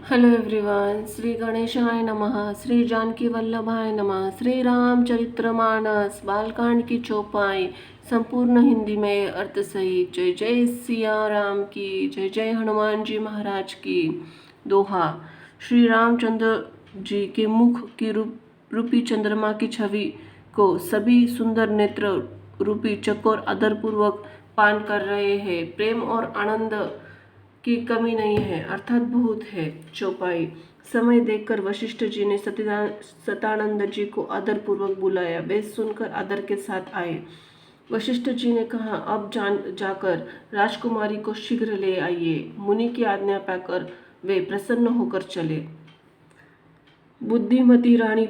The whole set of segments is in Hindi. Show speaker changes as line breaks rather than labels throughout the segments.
हेलो एवरीवन, श्री गणेशाय नमः। श्री जानकी वल्लभाय नमः। श्री रामचरितमानस बालकांड की चौपाई संपूर्ण हिंदी में अर्थ सहित। जय जय सिया राम की, जय जय हनुमान जी महाराज की। दोहा। श्री रामचंद्र जी के मुख की रूपी चंद्रमा की छवि को सभी सुंदर नेत्र रूपी चकोर आदरपूर्वक पान कर रहे हैं। प्रेम और आनंद की कमी नहीं है, अर्थात बहुत है। चौपाई। समय देखकर वशिष्ठ जी ने सतानंद जी को आदरपूर्वक बुलाया। वे सुनकर आदर के साथ आए। वशिष्ठ जी ने कहा, अब जाकर राजकुमारी को शीघ्र ले आइए। मुनि की आज्ञा पाकर वे प्रसन्न होकर चले। बुद्धिमती रानी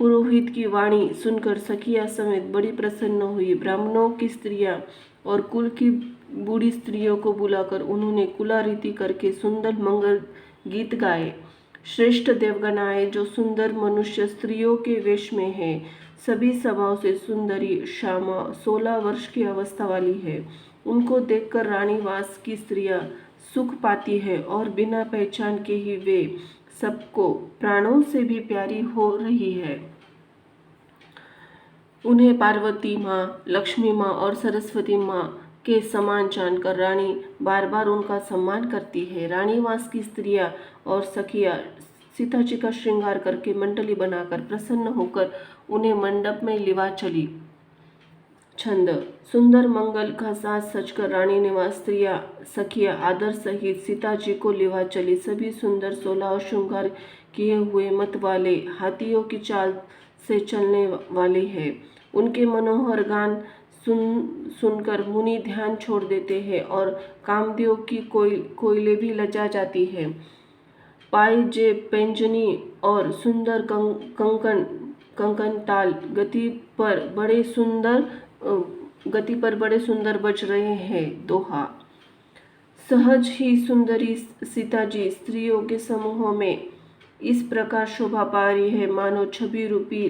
पुरोहित की वाणी सुनकर सखिया समेत बड़ी प्रसन्न हुई। ब्राह्मणों की स्त्रियां और कुल की बूढ़ी स्त्रियों को बुलाकर उन्होंने कुलारीति करके सुंदर मंगल गीत गाए। श्रेष्ठ देवगण आए, जो सुंदर मनुष्य स्त्रियों के वेश में है। सभी स्वभाव से सुंदरी श्यामा 16 वर्ष की अवस्था वाली है। उनको देखकर रानीवास की स्त्रियां सुख पाती है और बिना पहचान के ही वे सबको प्राणों से भी प्यारी हो रही है। उन्हें पार्वती माँ, लक्ष्मी माँ और सरस्वती माँ के समान जानकर रानी बार बार उनका सम्मान करती है। रानीवास की स्त्रियां और सखियां सीता जी का श्रृंगार करके मंडली बनाकर प्रसन्न होकर उन्हें मंडप में लिवा चली। छंद। सुंदर मंगल का साज सजकर रानी निवास स्त्रियां सखियां आदर सहित सीता जी को लिवा चली। सभी सुंदर 16 श्रृंगार किए हुए मत वाले, हाथियों की चाल से चलने वाले हैं। उनके मनोहर गान सुनकर मुनि ध्यान छोड़ देते हैं और कामदेव की कोयले भी लजा जाती है। पाई जे पैंजनी और सुंदर कंकन ताल गति पर बड़े सुंदर बज रहे हैं। दोहा। सहज ही सुंदरी सीता जी स्त्रियों के समूहों में इस प्रकार शोभा पा रही है, मानो छवि रूपी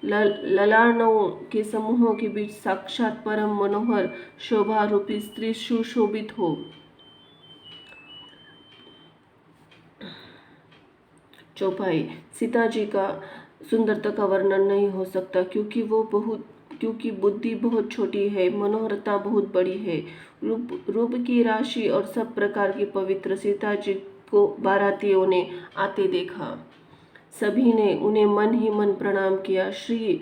ललाटों के समूहों के बीच साक्षात परम मनोहर शोभा रूपी स्त्री सुशोभित हो। चौपाई। सीता जी का सुंदरता का वर्णन नहीं हो सकता, क्योंकि बुद्धि बहुत छोटी है, मनोहरता बहुत बड़ी है। रूप की राशि और सब प्रकार की पवित्र सीता जी को बारातियों ने आते देखा। सभी ने उन्हें मन ही मन प्रणाम किया। श्री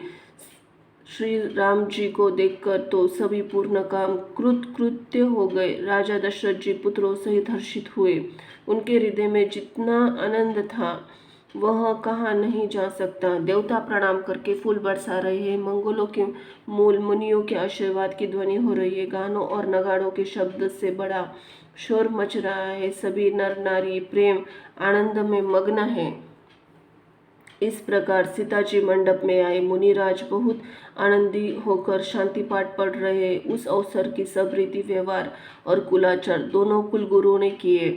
राम जी को देखकर तो सभी पूर्ण काम कृत्य हो गए। राजा दशरथ जी पुत्रों सहित हर्षित हुए। उनके हृदय में जितना आनंद था वह कहा नहीं जा सकता। देवता प्रणाम करके फूल बरसा रहे हैं। मंगलों के मूल मुनियों के आशीर्वाद की ध्वनि हो रही है। गानों और नगाड़ों के शब्द से बड़ा शोर मच रहा है। सभी नर नारी प्रेम आनंद में मग्न है। इस प्रकार सीता जी मंडप में आए। मुनिराज बहुत आनंदी होकर शांति पाठ पढ़ रहे। उस अवसर की सब रीति व्यवहार और कुलाचार दोनों कुलगुरुओं ने किए।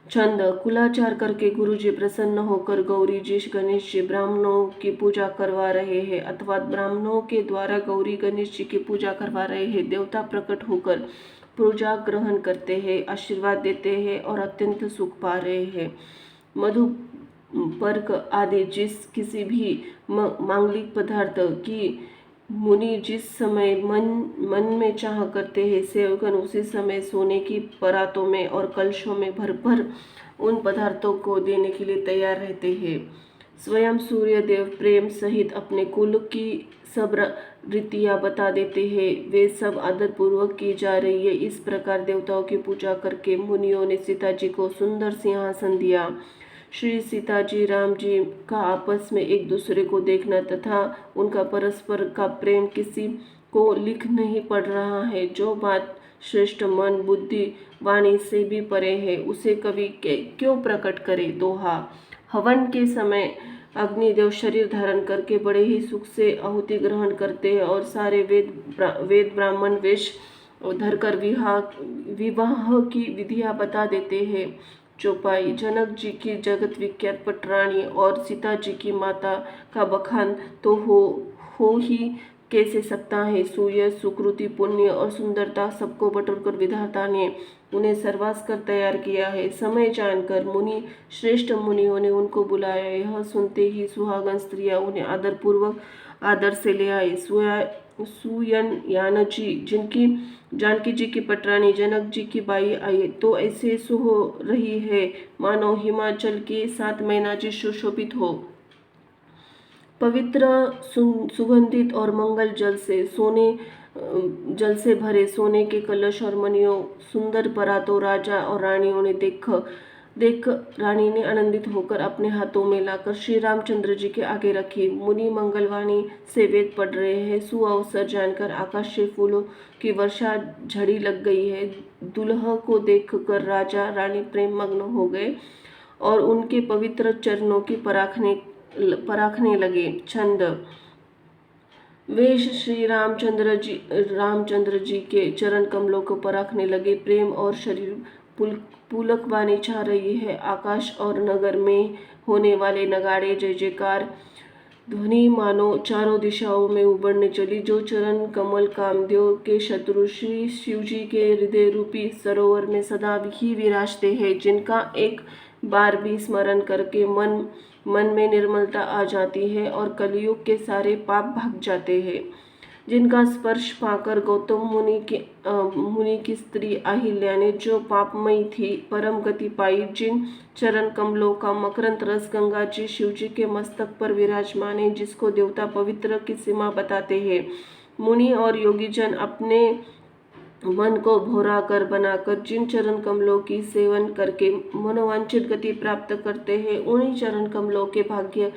छंद। कुलाचार करके गुरुजी प्रसन्न होकर गौरी जी गणेश जी ब्राह्मणों की पूजा करवा रहे हैं, अथवा ब्राह्मणों के द्वारा गौरी गणेश जी की पूजा करवा रहे हैं। देवता प्रकट होकर पूजा ग्रहण करते हैं, आशीर्वाद देते हैं और अत्यंत सुख पा रहे हैं। मधु पर्क आदि किसी भी मांगलिक पदार्थ की मुनि जिस समय मन में चाह करते हैं, सेवकन उसी समय सोने की परातों में और कलशों में भर भर उन पदार्थों को देने के लिए तैयार रहते हैं। स्वयं सूर्य देव प्रेम सहित अपने कुल की सब रीतियां बता देते हैं। वे सब आदरपूर्वक की जा रही है। इस प्रकार देवताओं की पूजा करके मुनियों ने सीता जी को सुंदर सिंहासन दिया। श्री सीता जी राम जी का आपस में एक दूसरे को देखना तथा उनका परस्पर का प्रेम किसी को लिख नहीं पड़ रहा है। जो बात श्रेष्ठ मन बुद्धि वाणी से भी परे है, उसे कवि क्यों प्रकट करे। दोहा। हवन के समय अग्निदेव शरीर धारण करके बड़े ही सुख से आहुति ग्रहण करते हैं और सारे वेद ब्राह्मण वेश धरकर विवाह की विधियां बता देते हैं। चौपाई। जनक जी की जगत विख्यात पटरानी और सीता जी की माता का बखान तो हो ही, कैसे सकता है। सुयश, सुकृति, पुण्य और सुंदरता सबको बटोरकर विधाता ने उन्हें सर्वास कर तैयार किया है। समय जानकर मुनि श्रेष्ठ मुनियों ने उनको बुलाया। यह सुनते ही सुहागन स्त्रियां उन्हें आदर से ले आई। सुयन जी, जिनकी जानकी जी की पटरानी जनक जी की बाई आई, तो ऐसे हो रही है मानो हिमाचल के 7 महीना जी सुशोभित हो। पवित्र सुगंधित और मंगल जल से भरे सोने के कलश और मणियों सुंदर परातों राजा और रानियों ने देख रानी ने आनंदित होकर अपने हाथों में लाकर श्री रामचंद्र जी के आगे रखी। मुनि मंगलवाणी से वेद पढ़ रहे हैं। सुअवसर जानकर आकाश से फूलों की वर्षा झड़ी लग गई है। दुल्हा को देखकर राजा रानी प्रेम मग्न हो गए और उनके पवित्र चरणों की पराखने लगे। छंद। वेश श्री रामचंद्र जी के चरण कमलों को पराखने लगे। प्रेम और शरीर पुलक वाणी छा रही है। आकाश और नगर में होने वाले नगाड़े जय जयकार ध्वनि मानो चारों दिशाओं में उबड़ने चली। जो चरण कमल कामदेव के शत्रु श्री शिव जी के हृदय रूपी सरोवर में सदा ही विराजते हैं, जिनका एक बार भी स्मरण करके मन में निर्मलता आ जाती है और कलयुग के सारे पाप भाग जाते हैं। जिनका स्पर्श पाकर गौतम मुनि की स्त्री अहिल्या ने जो पापमयी थी परम गति पाई। जिन चरण कमलों का मकरंद रस गंगा जी शिव जी के मस्तक पर विराजमान है, जिसको देवता पवित्र की सीमा बताते हैं। मुनि और योगीजन अपने मन को भोरा कर बनाकर जिन चरण कमलों की सेवन करके मनोवांछित गति प्राप्त करते हैं, उन्हीं चरण कमलों के भाग्य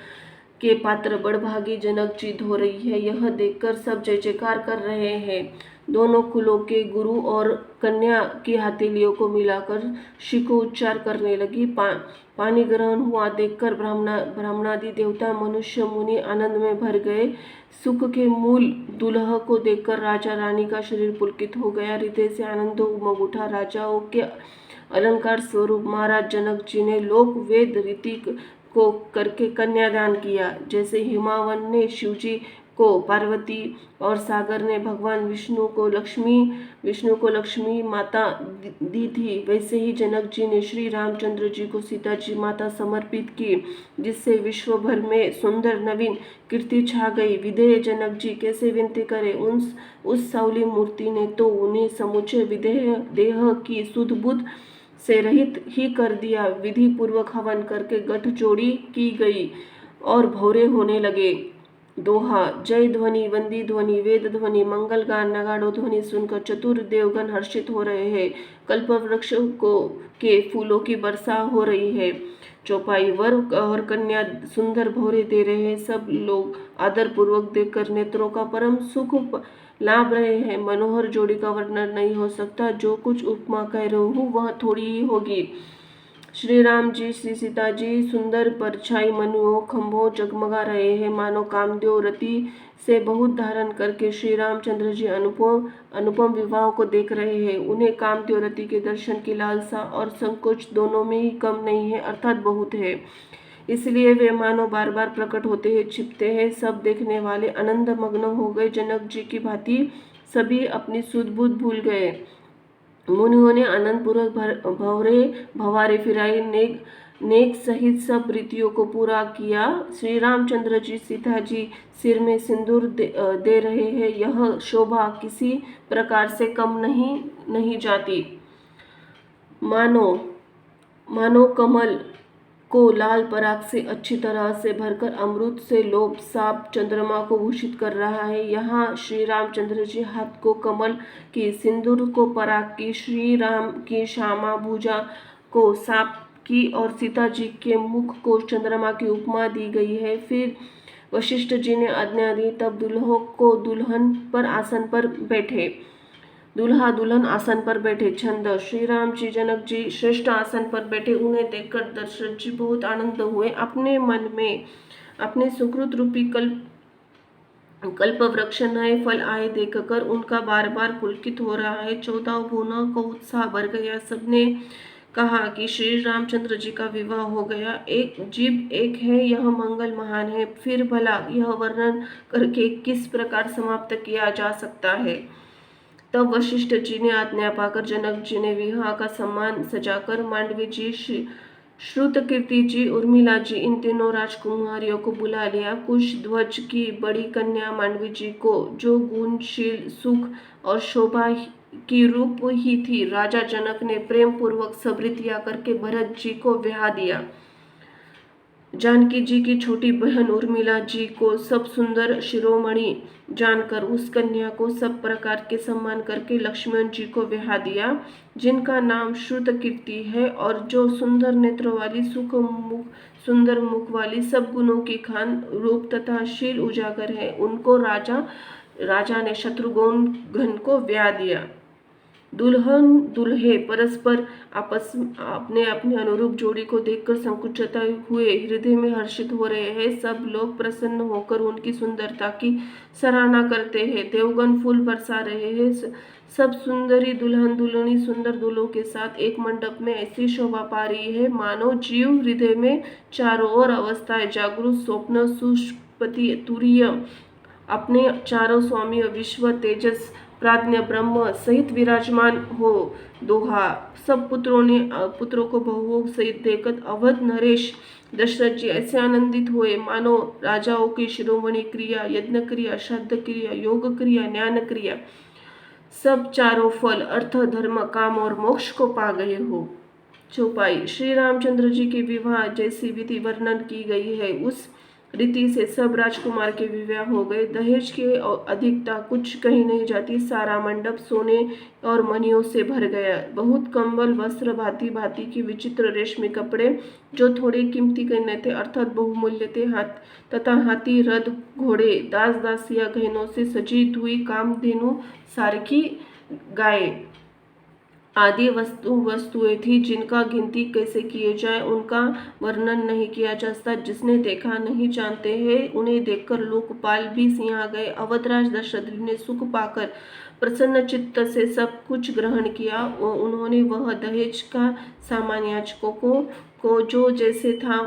के पात्र बड़भागी जनक जी हो रही है। यह देखकर सब जय जयकार कर रहे हैं। दोनों कुलों के गुरु और कन्या की हथेलियों को मिलाकर शिखोच्चार करने लगी। पानी ग्रहण हुआ देखकर ब्राह्मणादि देवता मनुष्य मुनि आनंद में भर गए। सुख के मूल दुल्हा को देखकर राजा रानी का शरीर पुलकित हो गया। हृदय से आनंद उमग उठा। राजाओं के अलंकार स्वरूप महाराज जनक जी ने लोक वेद रीति को करके कन्यादान किया। जैसे हिमावन ने शिवजी को पार्वती और सागर ने भगवान विष्णु को लक्ष्मी माता दी थी, वैसे ही जनक जी ने श्री रामचंद्र जी को सीता जी माता समर्पित की, जिससे विश्व भर में सुंदर नवीन कीर्ति छा गई। विधेय जनक जी कैसे विनती करें। उस सावली मूर्ति ने तो उन्हें समुचे विधेय देह की सुध बुध से रहित ही कर दिया। विधि पूर्वक हवन करके गठजोड़ी की गई और भौरे होने लगे। दोहा। जय ध्वनि, वंदी ध्वनि, वेद ध्वनि, मंगल गान, नगाड़ो ध्वनि सुनकर चतुर देवगण हर्षित हो रहे हैं। कल्प वृक्ष के फूलों की वर्षा हो रही है। चौपाई। वर और कन्या सुंदर भौरे दे रहे हैं। सब लोग आदर पूर्वक देखकर नेत्रों का परम सुख लाभ रहे हैं। मनोहर जोड़ी का वर्णन नहीं हो सकता। जो कुछ उपमा कह रही हूँ वह थोड़ी ही होगी। श्री राम जी, श्री सीता जी सुंदर परछाई मनुओं खंभों जगमगा रहे हैं, मानो कामदेव रति से बहुत धारण करके श्री रामचंद्र जी अनुपम विवाह को देख रहे हैं। उन्हें कामदेव रति के दर्शन की लालसा और संकोच दोनों में ही कम नहीं है, अर्थात बहुत है। इसलिए वे मानो बार बार प्रकट होते हैं, छिपते हैं। सब देखने वाले आनंद मग्न हो गए। जनक जी की भांति सभी अपनी सुध बुध भूल गए। मुनियों ने आनंद पूर्वक भवारे फिराई, नेक सहित सब रीतियों को पूरा किया। श्री रामचंद्र जी सीता जी सिर में सिंदूर दे रहे हैं। यह शोभा किसी प्रकार से कम नहीं जाती। मानो कमल को लाल पराग से अच्छी तरह से भरकर अमृत से लोभ साप चंद्रमा को भूषित कर रहा है। यहाँ श्री रामचंद्र जी हाथ को कमल की, सिंदूर को पराग की, श्री राम की श्यामा भुजा को सांप की और सीता जी के मुख को चंद्रमा की उपमा दी गई है। फिर वशिष्ठ जी ने आज्ञा दी, तब दुल्हों को दूल्हा दुल्हन आसन पर बैठे। छंद। श्री राम जी जनक जी श्रेष्ठ आसन पर बैठे। उन्हें देखकर दशरथ जी बहुत आनंद हुए। अपने मन में अपने सुकृत रूपी कल्प वृक्ष नए फल आए देखकर उनका बार बार पुलकित हो रहा है। 14 भुवनों को उत्साह भर गया। सबने कहा कि श्री रामचंद्र जी का विवाह हो गया। एक जीव एक है, यह मंगल महान है। फिर भला यह वर्णन करके किस प्रकार समाप्त किया जा सकता है। तब वशिष्ठ जी ने आज्ञा पाकर जनक जी ने विवाह का सम्मान सजाकर मांडवी जी, श्रुतकीर्ति जी, उर्मिला जी, इन तीनों राजकुमारियों को बुला लिया। कुश ध्वज की बड़ी कन्या मांडवी जी को, जो गुणशील, सुख और शोभा की रूप ही थी, राजा जनक ने प्रेम पूर्वक सब रीतियां करके भरत जी को ब्याह दिया। जानकी जी की छोटी बहन उर्मिला जी को सब सुंदर शिरोमणि जानकर उस कन्या को सब प्रकार के सम्मान करके लक्ष्मण जी को ब्याह दिया, जिनका नाम श्रुतकीर्ति है, और जो सुंदर नेत्र वाली, सुंदर मुख वाली, सब गुणों की खान, रूप तथा शील उजागर है। उनको राजा ने शत्रुघ्न को ब्याह दिया। दुल्हन दुल्हे परस्पर आपस अपने अपने अनुरूप जोड़ी को देखकर संकुचित हुए हृदय में हर्षित हो रहे हैं। सब लोग प्रसन्न होकर उनकी सुंदरता की सराहना करते हैं। देवगण फूल बरसा रहे हैं। सब सुंदरी दुल्हन दुल्हनी सुंदर दूल्हों के साथ एक मंडप में ऐसी शोभा पा रही है, मानो जीव हृदय में चारों ओर अवस्थाएं, जागृत, स्वप्न, सुषुप्ति, तुरीय, अपने चारों स्वामी विश्व, तेजस, प्राज्ञ, ब्रह्म सहित विराजमान हो। दोहा। सब पुत्रों को बहुओं सहित देखकर अवध नरेश दशरथ जी ऐसे आनंदित हुए, मानो राजाओं की शिरोमणि क्रिया, यज्ञ क्रिया, श्राद्ध क्रिया, योग क्रिया, ज्ञान क्रिया, सब चारों फल अर्थ, धर्म, काम और मोक्ष को पा गए हो। चौपाई। श्री रामचंद्र जी के विवाह जैसी विधि वर्णन की गई है, उस रीति से सब राजकुमार के विवाह हो गए। दहेज की अधिकता कुछ कही नहीं जाती। सारा मंडप सोने और मणियों से भर गया। बहुत कंबल, वस्त्र, भांति भांति की विचित्र रेशमी कपड़े, जो थोड़े कीमती गहने थे अर्थात बहुमूल्य थे, तथा हाथी, रथ, घोड़े, दास दासियां, गहनों से सजी हुई कामधेनु, सारखी गाय आदि वस्तुएं थी, जिनका गिनती कैसे किए जाए उनका वर्णन नहीं किया जा सकता। जिसने देखा नहीं जानते हैं, उन्हें देखकर लोकपाल भी सिंह गए। अवधराज दशरथ ने सुख पाकर प्रसन्न चित्त से सब कुछ ग्रहण किया। उन्होंने वह दहेज का सामान याचकों को जो जैसे था,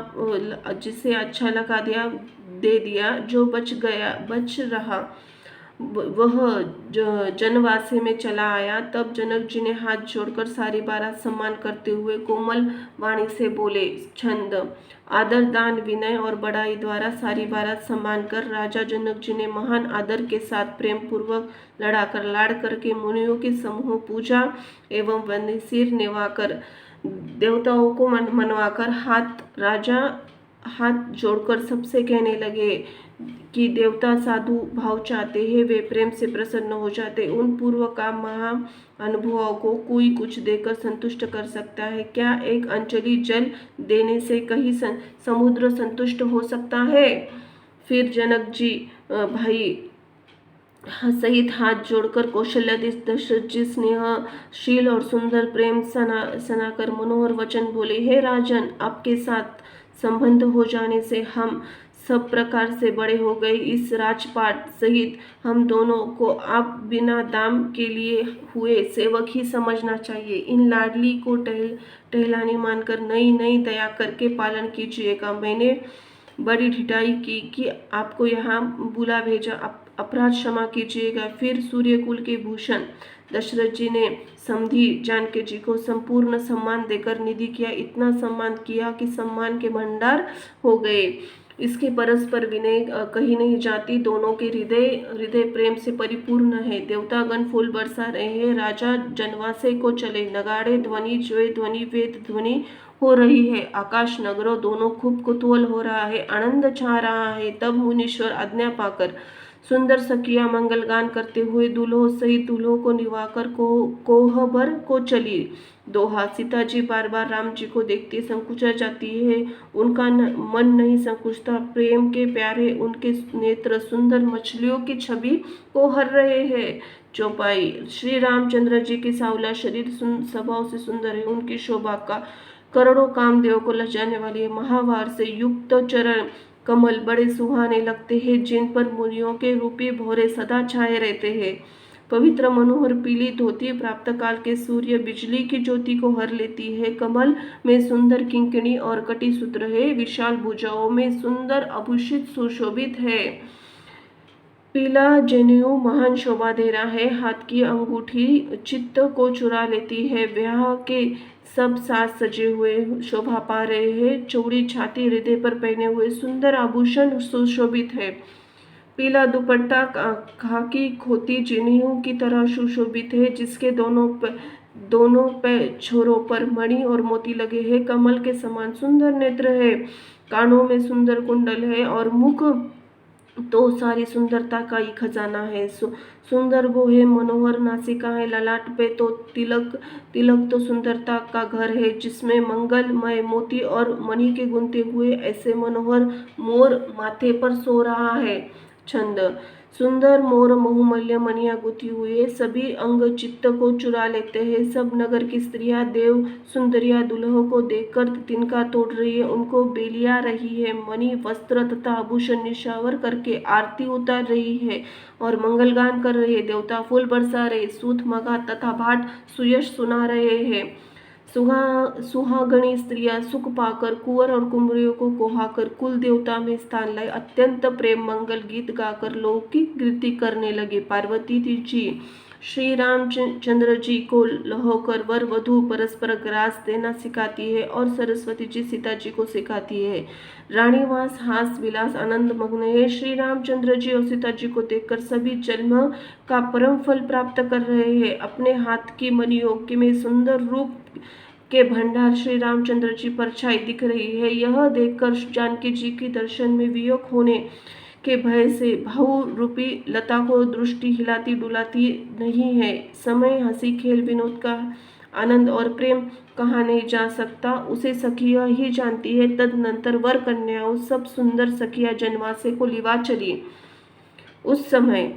जिसे अच्छा लगा दे दिया। जो बच रहा वह जनवासे में चला आया। तब जनक जी ने हाथ जोड़कर सारी बारात सम्मान करते हुए कोमल वाणी से बोले, छंद, आदर, दान, विनय और बड़ाई द्वारा सारी बारात सम्मान कर राजा जनक जी ने महान आदर के साथ प्रेम पूर्वक लाड़ करके मुनियों के समूह पूजा एवं सिर निवाकर देवताओं को मनवाकर राजा हाथ जोड़कर सबसे कहने लगे कि देवता साधु भाव चाहते हैं, वे प्रेम से प्रसन्न हो जाते। उन पूर्व काम महा अनुभवों को कोई कुछ देकर संतुष्ट कर सकता है क्या? एक अंजलि जल देने से कहीं समुद्र संतुष्ट हो सकता है? फिर जनक जी भाई सहित हाथ जोड़कर कौशल्याधीश दशरथ जी स्नेहशील और सुंदर प्रेम सनाकर मनोहर वचन बोले, हे राजन, आपके साथ संबंध हो जाने से हम सब प्रकार से बड़े हो गए। इस राजपाट सहित हम दोनों को आप बिना दाम के लिए हुए सेवक ही समझना चाहिए। इन लाडली को टहलानी मानकर नई दया करके पालन कीजिएगा। मैंने बड़ी ढिठाई की कि आपको यहाँ बुला भेजा, अपराध क्षमा कीजिएगा। फिर सूर्यकुल के भूषण दशरथ जी ने समधी जानकी जी को संपूर्ण सम्मान देकर निधि किया। इतना सम्मान किया कि सम्मान के भंडार हो गए। इसके परस्पर विनय कही नहीं जाती। दोनों के हृदय प्रेम से परिपूर्ण है। देवतागण फूल बरसा रहे हैं। राजा जनवासे को चले। नगाड़े ध्वनि, जय ध्वनि, वेद ध्वनि हो रही है। आकाश नगरों दोनों खूब कुतूहल हो रहा है, आनंद छा रहा है। तब मुनीश्वर आज्ञा पाकर सुंदर सखियां मंगलगान करते हुए दूल्हों सहित दूल्हों को निवाकर कोहबर को चली। दोहा। सीता जी बार बार राम जी को देखती संकुचा जाती है, उनका मन नहीं संकुचता। प्रेम के प्यारे उनके नेत्र सुंदर मछलियों की छवि को हर रहे हैं। चौपाई। श्री रामचंद्र जी की सावला शरीर स्वभाव से सुंदर है। उनकी शोभा का करोड़ों कामदेव को लजाने वाली है। महावार से युक्त चरण कमल बड़े सुहाने लगते हैं, जिन पर मुनियों के रूपी भौरे सदा छाए रहते हैं। पवित्र मनोहर पीली धोती प्राप्त काल के सूर्य बिजली की ज्योति को हर लेती है। कमल में सुंदर किंकिणी और कटी सूत्र है। विशाल भुजाओं में सुंदर आभूषित सुशोभित है। पीला जनेऊ महान शोभा दे रहा है। हाथ की अंगूठी चित्त को चुरा लेती है। ब्याह के सब साज सजे हुए शोभा पा रहे हैं। चौड़ी छाती हृदय पर पहने हुए सुंदर आभूषण सुशोभित है। पीला दुपट्टा खाकी खोती जनेऊ की तरह सुशोभित है, जिसके दोनों पे छोरों पर मणि और मोती लगे हैं। कमल के समान सुंदर नेत्र है। कानों में सुंदर कुंडल है और मुख तो सारी सुंदरता का ही खजाना है। सुंदर वो है, मनोहर नासिका है। ललाट पे तो तिलक तो सुंदरता का घर है, जिसमें मंगलमय मोती और मणि के गुंथे हुए ऐसे मनोहर मोर माथे पर सो रहा है। छंद। सुंदर मोर बहुमूल्य मणियां गुथी हुई है। सभी अंग चित्त को चुरा लेते हैं। सब नगर की स्त्रियां देव सुंदरिया दुल्हों को देखकर तिनका तोड़ रही है, उनको बेलिया रही है। मणि वस्त्र तथा आभूषण निशावर करके आरती उतार रही है और मंगलगान कर रही है। देवता फूल बरसा रहे, सूत मगा तथा भाट सुयश सुना रहे हैं। सुहागणी स्त्रियां सुख पाकर कुंवर और कुंवरियों को कोहाकर कुल देवता में स्थान लाए। अत्यंत प्रेम मंगल गीत गाकर लौकिक कृति करने लगे। पार्वती जी श्री रामचंद्र जी को लहोकर वर वधु परस्पर ग्रास देना सिखाती है और सरस्वती जी सीता जी को सिखाती है। रानीवास हास विलास आनंद मग्न है। श्री रामचंद्र जी और सीता जी को देखकर सभी जन्म का परम फल प्राप्त कर रहे हैं। अपने हाथ की मणियों में सुंदर रूप के भंडार श्री रामचंद्र जी पर छाई दिख रही है। यह देखकर जानकी जी के दर्शन में वियोग होने के भय से भाव रूपी लता को दृष्टि हिलाती डुलाती नहीं है। समय हंसी खेल विनोद का आनंद और प्रेम कहा नहीं जा सकता, उसे सखियां ही जानती है। तदनंतर वर कन्याओं सब सुंदर सखियां जनवासे को लिवा चली। उस समय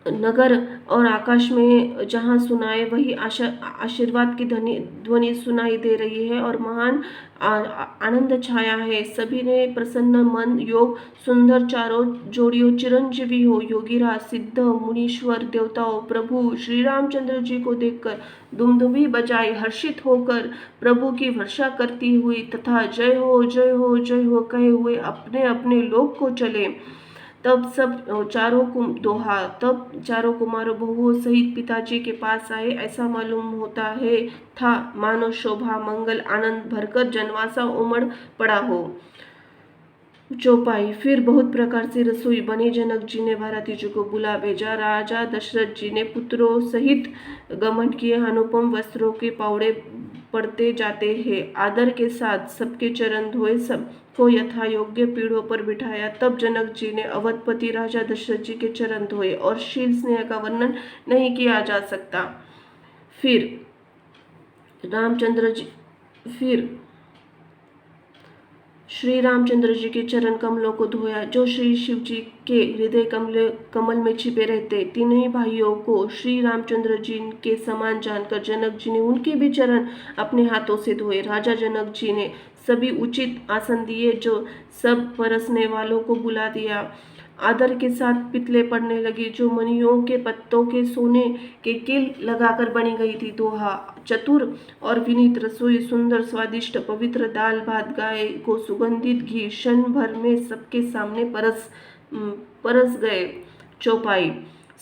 नगर और आकाश में जहाँ सुनाए वही आशीर्वाद की ध्वनि सुनाई दे रही है और महान आनंद छाया है। सभी ने प्रसन्न मन योग सुंदर चारों जोड़ियों चिरंजीवी हो। योगीराज सिद्ध मुनीश्वर देवताओं प्रभु श्री रामचंद्र जी को देखकर दुमदुमी बजाई हर्षित होकर प्रभु की वर्षा करती हुई तथा जय हो जय हो जय हो कहे हुए अपने अपने लोक को चले। तब चारों कुमारों बहुओं सहित पिताजी के पास आए। ऐसा मालूम होता है था मानो शोभा मंगल आनंद भरकर जनवासा उमड़ पड़ा हो। चौपाई। फिर बहुत प्रकार से रसोई बनी। जनक जी ने भारती जी को बुला भेजा। राजा दशरथ जी ने पुत्रों सहित घमंड किए। अनुपम वस्त्रों के पावड़े पड़ते जाते हैं। आदर के साथ सबके चरण धोए, सबको यथा योग्य पीढ़ों पर बिठाया। तब जनक जी ने अवधपति राजा दशरथ जी के चरण धोए और शील स्नेह का वर्णन नहीं किया जा सकता। फिर श्री रामचंद्र जी के चरण कमलों को धोया, जो श्री शिव जी के हृदय कमल में छिपे रहते। तीनों भाइयों को श्री रामचंद्र जी के समान जानकर जनक जी ने उनके भी चरण अपने हाथों से धोए। राजा जनक जी ने सभी उचित आसन दिए, जो सब परसने वालों को बुला दिया। आदर के साथ पितले पड़ने लगी, जो मणियों के पत्तों के सोने के कील लगाकर बनी गई थी। दोहा। चतुर और विनीत रसोई सुंदर स्वादिष्ट पवित्र दाल भात गाय को सुगंधित घी क्षण भर में सबके सामने परस गए। चौपाई।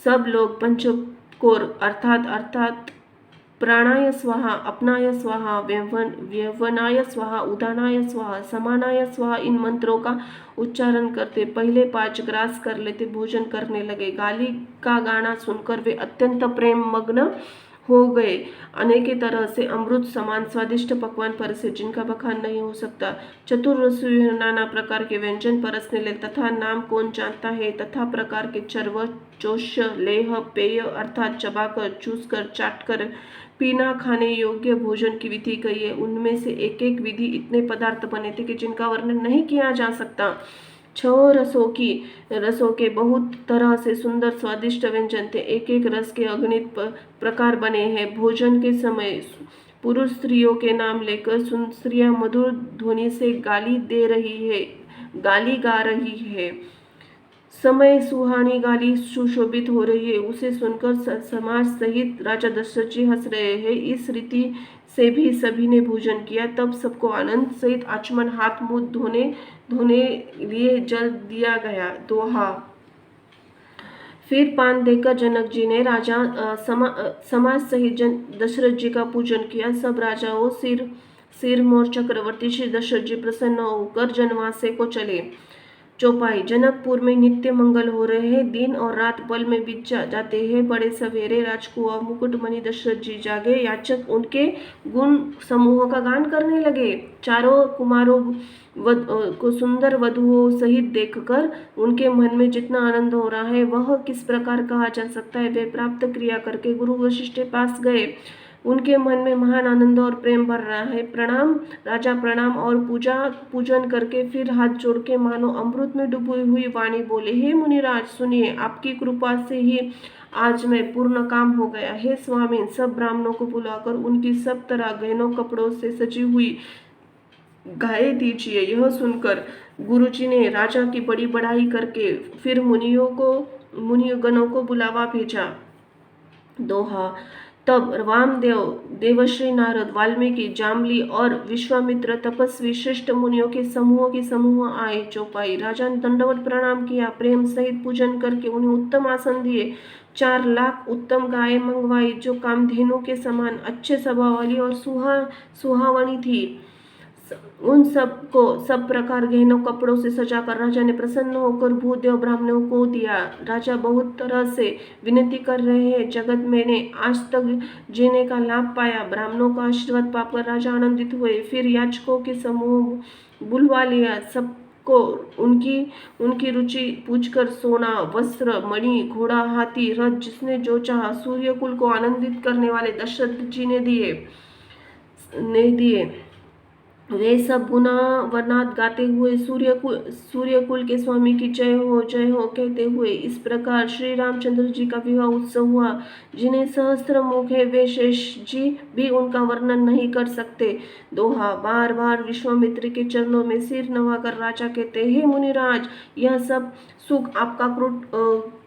सब लोग पंचकोर अर्थात प्राणाय स्वाहा, अपनाय स्वाहा, व्यवनाय स्वाहा, उदानाय स्वाहा, समानाय स्वाहा इन मंत्रों का उच्चारण करते पहले 5 ग्रास कर लेते भोजन करने लगे। गाली का गाना सुनकर वे अत्यंत प्रेम मग्न हो गए। अनेक तरह से अमृत समान स्वादिष्ट पकवान परसे, जिनका बखान नहीं हो सकता। चतुर रसोई नाना प्रकार के व्यंजन परसने लगे तथा नाम कौन जानता है तथा प्रकार के चर्व चोष्य लेह पेय अर्थात चबाकर चूसकर चाटकर पीना खाने योग्य भोजन की विधि कही है। उनमें से एक एक विधि इतने पदार्थ बने थे कि जिनका वर्णन नहीं किया जा सकता। 6 रसों के बहुत तरह से सुंदर स्वादिष्ट व्यंजन थे। एक एक रस के अगणित प्रकार बने हैं। भोजन के समय पुरुष स्त्रियों के नाम लेकर स्त्रियां मधुर ध्वनि से गाली गा रही है। समय सुहानी गाली सुशोभित हो रही है। उसे सुनकर समाज सहित राजा दशरथ जी हंस रहे हैं। इस रीति से भी सभी ने भोजन किया। तब सबको आनंद सहित आचमन, हाथ मुंह धोने धोने लिए जल दिया गया। दोहा। फिर पान देकर जनक जी ने समाज सहित दशरथ जी का पूजन किया। सब राजाओं सिर मोर चक्रवर्ती श्री दशरथ जी प्रसन्न होकर जनवासे को चले। चौपाई। जनकपुर में नित्य मंगल हो रहे हैं। दिन और रात पल में बीत जाते हैं। बड़े सवेरे राजकुंवर मुकुटमणि दशरथ जी जागे। याचक उनके गुण समूह का गान करने लगे। चारों कुमारों को सुंदर वधुओं सहित देखकर उनके मन में जितना आनंद हो रहा है वह किस प्रकार कहा जा सकता है। वे प्राप्त क्रिया करके गुरु वशिष्ठ के पास गए। उनके मन में महान आनंद और प्रेम भर रहा है। प्रणाम राजा, प्रणाम और पूजन करके फिर हाथ जोड़ के मानो अमृत में डूबी हुई वाणी बोले, हे मुनिराज सुनिए, आपकी कृपा से ही आज मैं पूर्ण काम हो गया। हे स्वामी, सब ब्राह्मणों को बुलाकर उनकी सब तरह गहनों कपड़ों से सजी हुई गाय दीजिए। यह सुनकर गुरुजी ने राजा की बड़ी बड़ाई करके फिर मुनिगणों को बुलावा भेजा। दोहा। तब वामदेव, देवश्री नारद, वाल्मीकि, जामली और विश्वामित्र तपस्वी श्रेष्ठ मुनियों के समूह आए। चौपाई। राजा ने दंडवत प्रणाम किया। प्रेम सहित पूजन करके उन्हें उत्तम आसन दिए। 4 लाख उत्तम गायें मंगवाई जो कामधेनु के समान अच्छे स्वभाव वाली और सुहावनी थी। उन सबको सब प्रकार गहनों कपड़ों से सजाकर राजा ने प्रसन्न होकर भूदेव ब्राह्मणों को दिया। राजा बहुत तरह से विनती कर रहे हैं, जगत मैंने आज तक जीने का लाभ पाया। ब्राह्मणों का आशीर्वाद पाकर राजा आनंदित हुए। फिर याचकों के समूह बुलवा लिया। सबको उनकी रुचि पूछकर सोना, वस्त्र, मणि, घोड़ा, हाथी, रथ जिसने जो चाहा सूर्यकुल को आनंदित करने वाले दशरथ जी ने दिए। वे सब गुणावर्णात गाते हुए सूर्यकुल के स्वामी की जय हो कहते हुए इस प्रकार श्री रामचंद्र जी का विवाह उत्सव हुआ। जिन्हें सहस्त्र मुख है वे शेष जी भी उनका वर्णन नहीं कर सकते। दोहा। बार बार विश्वामित्र के चरणों में सिर नवाकर राजा कहते, हे मुनिराज, यह सब सुख आपका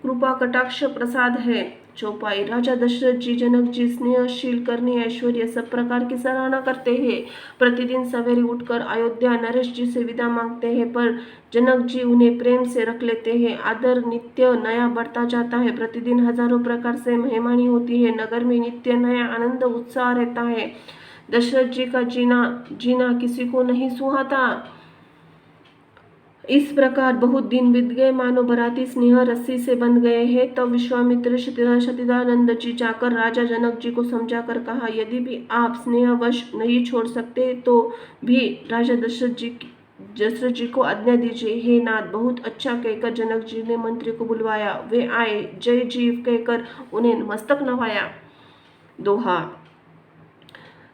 कृपा कटाक्ष प्रसाद है। चौपाई। राजा दशरथ जी जनक जी स्नेहशील, करने, ऐश्वर्य सब प्रकार की सराहना करते हैं। प्रतिदिन सवेरे उठकर अयोध्या नरेश जी से विदा मांगते हैं, पर जनक जी उन्हें प्रेम से रख लेते हैं। आदर नित्य नया बढ़ता जाता है। प्रतिदिन हजारों प्रकार से मेहमानी होती है। नगर में नित्य नया आनंद उत्साह रहता है। दशरथ जी का जीना किसी को नहीं सुहाता। इस प्रकार बहुत दिन बीत गए, मानो बराती स्नेह रस्सी से बंध गए हैं। तब विश्वामित्र सच्चिदानंद जी जाकर राजा जनक जी को समझाकर कहा, यदि भी आप स्नेहवश नहीं छोड़ सकते तो भी राजा दशरथ जी को आज्ञा दीजिए। हे नाथ, बहुत अच्छा कहकर जनक जी ने मंत्री को बुलवाया। वे आए। जय जीव कहकर उन्हें मस्तक नवाया। दोहा।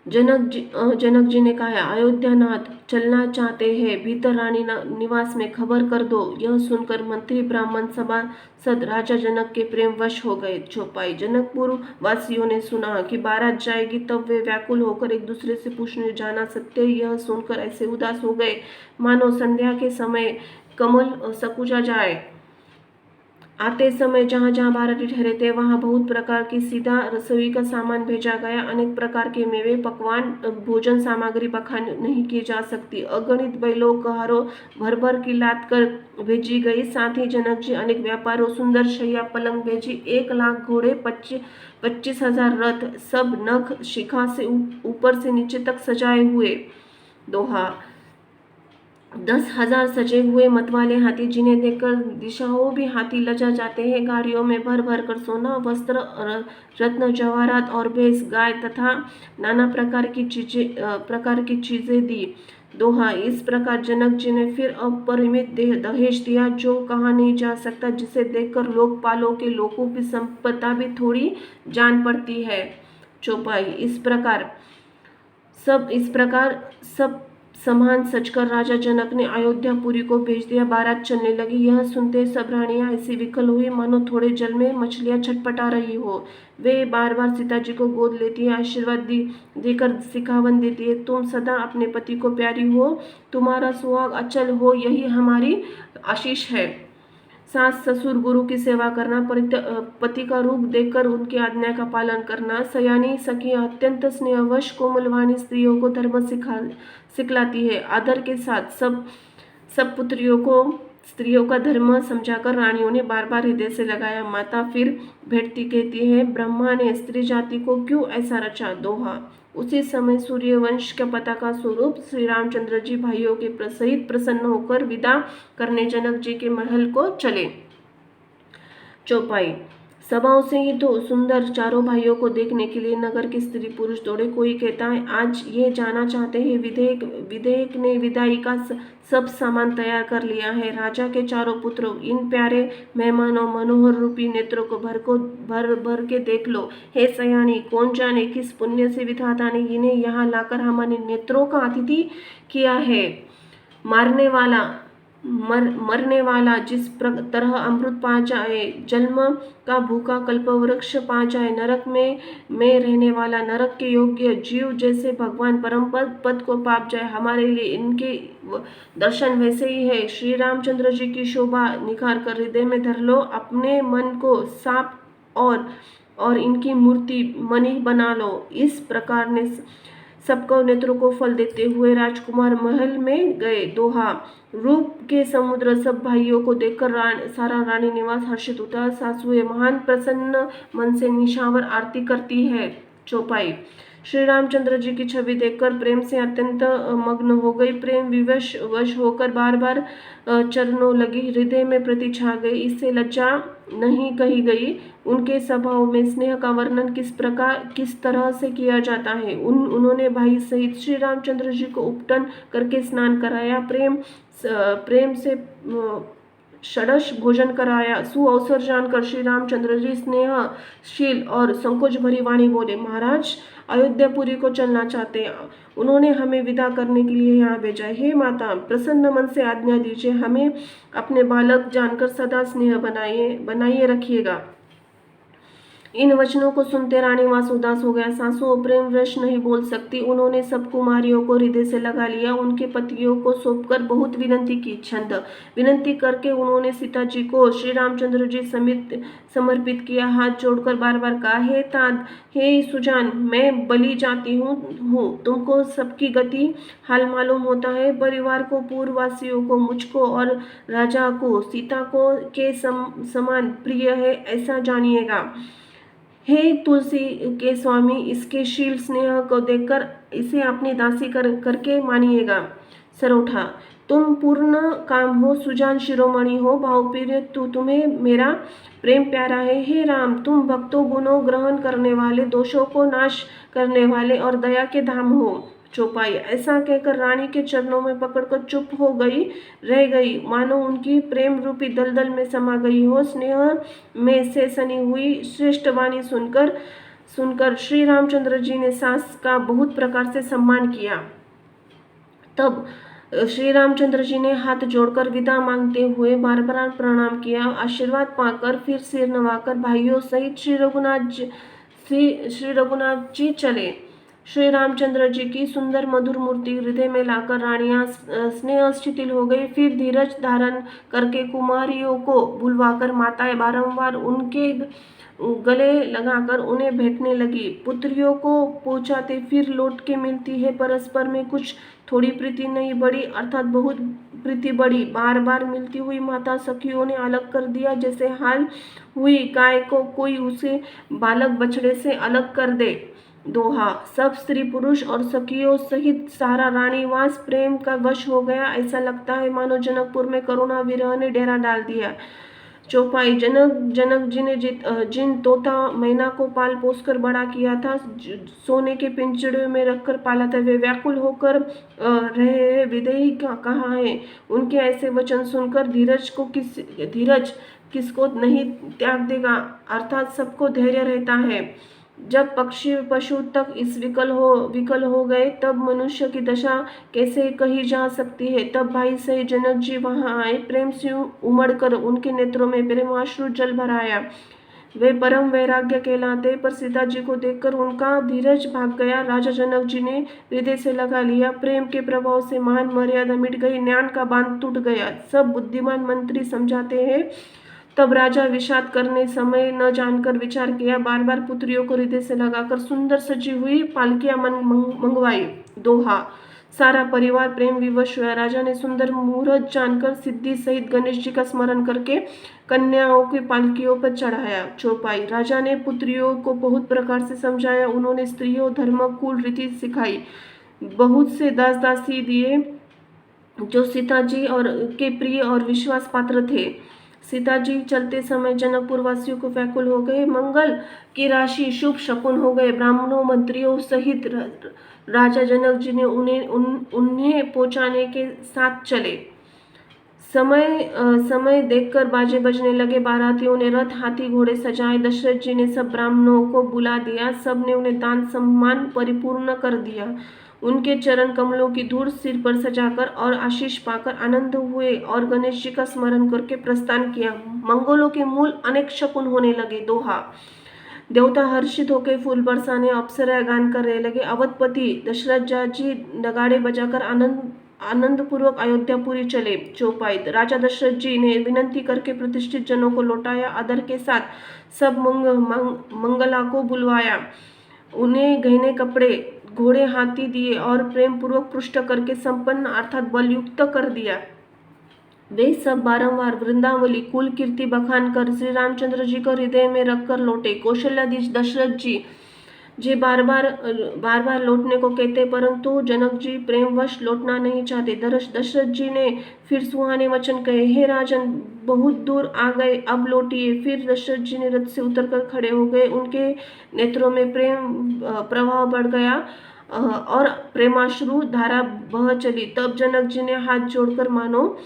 जनक जी ने कहा, अयोध्यानाथ चलना चाहते हैं, भीतर रानी निवास में खबर कर दो। यह सुनकर मंत्री ब्राह्मण सभासद राजा जनक के प्रेम वश हो गए। चौपाई। जनकपुर वासियों ने सुना कि बारात जाएगी, तब वे व्याकुल होकर एक दूसरे से पूछने, जाना सत्य? यह सुनकर ऐसे उदास हो गए मानो संध्या के समय कमल सकुचा जाए। आते समय जहाँ जहाँ बाराती ठहरे थे वहाँ बहुत प्रकार की सीधा रसोई का सामान भेजा गया। अनेक प्रकार के मेवे, पकवान, भोजन सामग्री बखान नहीं की जा सकती। अगणित बैलों कहारों भर भर की लाद कर भेजी गई। साथ ही जनक जी अनेक व्यापारों, सुंदर शैया पलंग भेजी। 1 लाख घोड़े, 25,000 रथ, सब नख शिखा से ऊपर से नीचे तक सजाए हुए। दोहा। 10,000 सजे हुए मतवाले हाथी, जिन्हें देखकर दिशाओं भी हाथी लजा जाते हैं। गाड़ियों में भर भर कर सोना, वस्त्र, रत्न, जवाहरात और भैंस, गाय तथा नाना प्रकार की चीजें दी। दोहा। इस प्रकार जनक जी ने फिर अपरिमित दहेज दिया, जो कहा नहीं जा सकता, जिसे देखकर लोकपालों के लोगों की संपदा भी थोड़ी जान पड़ती है। चौपाई। इस प्रकार सब सामान सजकर राजा जनक ने अयोध्यापुरी को भेज दिया। बारात चलने लगी। यह सुनते सब रानियां ऐसी विकल हुई मानो थोड़े जल में मछलियां छटपटा रही हो। वे बार बार सीता जी को गोद लेती है, आशीर्वाद देकर सिखावन देती है, तुम सदा अपने पति को प्यारी हो, तुम्हारा सुहाग अचल हो, यही हमारी आशीष है। सास ससुर गुरु की सेवा करना, पति का रूप देखकर उनकी आज्ञा का पालन करना, सयानी सखियां अत्यंत स्नेहवश कोमलवाणी स्त्रियों को धर्म सिखलाती है। आदर के साथ सब पुत्रियों को स्त्रियों का धर्म समझाकर रानियों ने बार बार हृदय से लगाया। माता फिर भेटती कहती है, ब्रह्मा ने स्त्री जाति को क्यों ऐसा रचा। दोहा। उसी समय सूर्यवंश का पताका स्वरूप श्री रामचंद्र जी भाइयों के सहित प्रसन्न होकर विदा करने जनक जी के महल को चले। चौपाई। सभाओं से ही तो सुंदर चारों भाइयों को देखने के लिए नगर के स्त्री पुरुष दौड़े। कोई कहता है, आज ये जाना चाहते हैं विधेयक ने विदाई का सब सामान तैयार कर लिया है। राजा के चारों पुत्र, इन प्यारे मेहमानों मनोहर रूपी नेत्रों को भर भर के देख लो। हे सयानी, कौन जाने किस पुण्य से विधाता ने इन्हें यहाँ लाकर हमारे नेत्रों का अतिथि किया है। मरने वाला जिस तरह अमृत पा जाए, जन्म का भूखा कल्पवृक्ष पा जाए, नरक में रहने वाला नरक के योग्य जीव जैसे भगवान परम पद को पाप जाए, हमारे लिए इनके दर्शन वैसे ही है। श्री रामचंद्र जी की शोभा निखार कर हृदय में धर लो। अपने मन को साफ और इनकी मूर्ति मणि बना लो। इस प्रकार ने सबको नेत्रों को फल देते हुए राजकुमार महल में गए। दोहा। रूप के समुद्र सब भाइयों को देखकर सारा रानी निवास हर्षित होता। सासुएं महान प्रसन्न मन से निशावर आरती करती है। चौपाई। श्री रामचंद्र जी की छवि देखकर प्रेम से अत्यंत मग्न हो गई। प्रेम विवश होकर बार बार चरणों लगी, हृदय में प्रीति छा गई। इससे लज्जा नहीं कही गई। उनके स्वभाव में स्नेह का वर्णन किस तरह से किया जाता है। उन्होंने भाई सहित श्री रामचंद्र जी को उपटन करके स्नान कराया, प्रेम से षडश भोजन कराया। सुअवसर जानकर श्री रामचंद्र जी स्नेहशील और संकोच भरी वाणी बोले, महाराज अयोध्यापुरी को चलना चाहते हैं, उन्होंने हमें विदा करने के लिए यहाँ भेजा है। हे माता, प्रसन्न मन से आज्ञा दीजिए, हमें अपने बालक जानकर सदा स्नेह बनाइए रखिएगा। इन वचनों को सुनते रानीवास उदास हो गया। सासू प्रेम वश नहीं बोल सकती। उन्होंने सब कुमारियों को हृदय से लगा लिया, उनके पतियों को सौंपकर बहुत विनती की। छंद। विनती करके उन्होंने सीता जी को श्री रामचंद्र जी समेत समर्पित किया। हाथ जोड़कर बार बार कहा, हे तात, हे सुजान, मैं बलि जाती हूँ। तुमको सबकी गति हाल मालूम होता है। परिवार को, पूर्ववासियों को, मुझको और राजा को सीता को के समान प्रिय है, ऐसा जानिएगा। हे तुलसी के स्वामी, इसके शील स्नेह को देखकर इसे अपनी दासी करके मानिएगा। सरोठा। तुम पूर्ण काम हो, सुजान शिरोमणि हो, भावप्रिय तुम्हें मेरा प्रेम प्यारा है। हे राम, तुम भक्तों गुणों ग्रहण करने वाले, दोषों को नाश करने वाले और दया के धाम हो। चौपाई। ऐसा कहकर रानी के चरणों में पकड़कर चुप रह गई, मानो उनकी प्रेम रूपी दलदल में समा गई हो। स्नेह में से सनी हुई श्रेष्ठ वाणी सुनकर श्री रामचंद्र जी ने सास का बहुत प्रकार से सम्मान किया। तब श्री रामचंद्र जी ने हाथ जोड़कर विदा मांगते हुए बार बार प्रणाम किया। आशीर्वाद पाकर फिर सिर नवाकर भाइयों सहित श्री रघुनाथ जी चले। श्री रामचंद्र जी की सुंदर मधुर मूर्ति हृदय में लाकर रानियां स्नेह शिथिल हो गई। फिर धीरज धारण करके कुमारियों को बुलवाकर माताएं बारंबार उनके गले लगाकर उन्हें भेंटने लगी। पुत्रियों को पहुंचाते फिर लौट के मिलती है। परस्पर में कुछ थोड़ी प्रीति नहीं बढ़ी, अर्थात बहुत प्रीति बढ़ी। बार बार मिलती हुई माता सखियों ने अलग कर दिया, जैसे हाल हुई गाय को कोई उसे बालक बछड़े से अलग कर दे। दोहा। सब स्त्री पुरुष और सखियों सहित सारा रानीवास प्रेम का वश हो गया। ऐसा लगता है मानो जनकपुर में करुणा विरह ने डेरा डाल दिया। चौपाई। जनक जी ने जिन तोता मैना को पाल पोस कर बड़ा किया था, सोने के पिंजड़े में रखकर पाला था, वे व्याकुल होकर रहे विदेही कहाँ है। उनके ऐसे वचन सुनकर धीरज किसको नहीं त्याग देगा, अर्थात सबको धैर्य रहता है। जब पक्षी पशु तक इस विकल हो गए, तब मनुष्य की दशा कैसे कही जा सकती है। तब भाई सही जनक जी वहां आए, प्रेम से उमड़कर उनके नेत्रों में प्रेमाश्रु जल भराया। वे परम वैराग्य कहलाते, पर सीता जी को देखकर उनका धीरज भाग गया। राजा जनक जी ने हृदय से लगा लिया। प्रेम के प्रभाव से महान मर्यादा मिट गई, ज्ञान का बांध टूट गया। सब बुद्धिमान मंत्री समझाते हैं, तब राजा विषाद करने समय न जानकर विचार किया, बार बार पुत्रियों को हृदय से लगाकर सुंदर सजी हुई पालकियां मंगवाई। दोहा। सारा परिवार प्रेम विवश हुआ। राजा ने सुंदर मुहूर्त जानकर सिद्धि सहित गणेश जी का स्मरण करके कन्याओं की पालकियों पर चढ़ाया। चौपाई। राजा ने पुत्रियों को बहुत प्रकार से समझाया। उन्होंने स्त्रियों धर्म कुल रीति सिखाई, बहुत से दास दासी दिए जो सीता जी और के प्रिय और विश्वास पात्र थे। सीता जी चलते समय जनकपुर वासियों को व्याकुल हो गए। मंगल की राशि शुभ शकुन हो गए। ब्राह्मणों मंत्रियों सहित राजा जनक जी ने उन्हें पहुंचाने के साथ चले। समय देखकर बाजे बजने लगे। बारातियों ने रथ हाथी घोड़े सजाए। दशरथ जी ने सब ब्राह्मणों को बुला दिया। सब ने उन्हें दान सम्मान परिपूर्ण कर दिया। उनके चरण कमलों की धूल सिर पर सजाकर और आशीष पाकर आनंद हुए और गणेश जी का स्मरण करके प्रस्थान किया। मंगलों के मूल अनेक शकुन होने लगे। दोहा। देवता हर्षित होकर फूल बरसाने अप्सरा गान करने लगे। अवधपति दशरथ जी नगाड़े बजाकर आनंद पूर्वक अयोध्यापुरी चले। चौपाई। राजा दशरथ जी ने विनती करके प्रतिष्ठित जनों को लौटाया। आदर के साथ सब मंगला को बुलवाया। उन्हें गहने कपड़े घोड़े हाथी दिए और प्रेम पूर्वक पुष्ट करके संपन्न अर्थात बलयुक्त कर दिया। वे सब बारंबार वृंदावली कुल कीर्ति बखान कर श्री रामचंद्र जी को हृदय में रखकर लौटे। कौशल्याधीश दशरथ जी बार बार लौटने को कहते, परंतु जनक जी प्रेमवश लौटना नहीं चाहते। दशरथ जी ने फिर सुहाने वचन कहे, हे राजन, बहुत दूर आ गए, अब लौटिए। फिर दशरथ जी ने रथ से उतरकर खड़े हो गए। उनके नेत्रों में प्रेम प्रवाह बढ़ गया और प्रेमाश्रु धारा बह चली। तब जनक जी ने हाथ जोड़कर मानो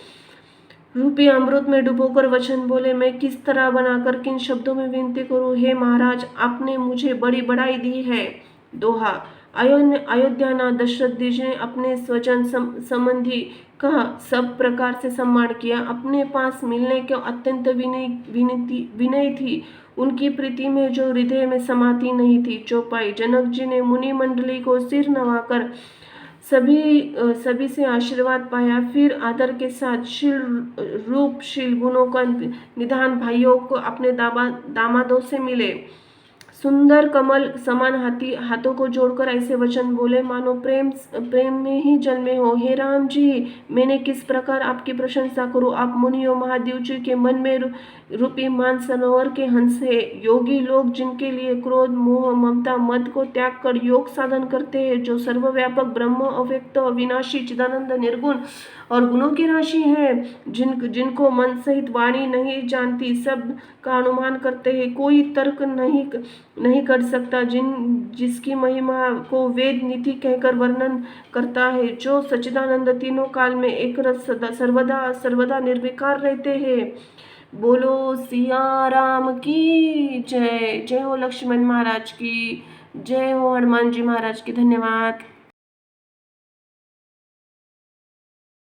रूपी अमृत में डुबोकर वचन बोले, मैं किस तरह बनाकर किन शब्दों में विनती करूं। हे महाराज, आपने मुझे बड़ी बढ़ाई दी है। दोहा। अयोध्यानाथ दशरथ जी ने अपने स्वजन संबंधी का सब प्रकार से सम्मान किया। अपने पास मिलने के अत्यंत विनय थी। उनकी प्रीति में जो हृदय में समाती नहीं थी। चौपाई। जनक जी ने मुनि मंडली को सिर नवाकर सभी से आशीर्वाद पाया। फिर आदर के साथ शील गुणों का निधान भाइयों को अपने दामादों से मिले। सुंदर कमल समान हाथों को जोड़कर ऐसे वचन बोले मानो प्रेम में ही जन्मे हो। हे राम जी, मैंने किस प्रकार आपकी प्रशंसा करूं। आप मुनियों महादेव जी के मन में रूपी मान सरोवर के हंस है। योगी लोग जिनके लिए क्रोध मोह ममता मद को त्याग कर योग साधन करते हैं, जो सर्वव्यापक ब्रह्म अव्यक्त अविनाशी चिदानंद निर्गुण और गुणों की राशि है, जिनको मन सहित वाणी नहीं जानती, सब का अनुमान करते हैं, कोई तर्क नहीं कर सकता, जिसकी महिमा को वेद नीति कहकर वर्णन करता है, जो सच्चिदानंद तीनों काल में एक रस सर्वदा निर्विकार रहते हैं। बोलो सिया राम की जय। जय हो लक्ष्मण महाराज की जय हो, हनुमान जी महाराज की। धन्यवाद।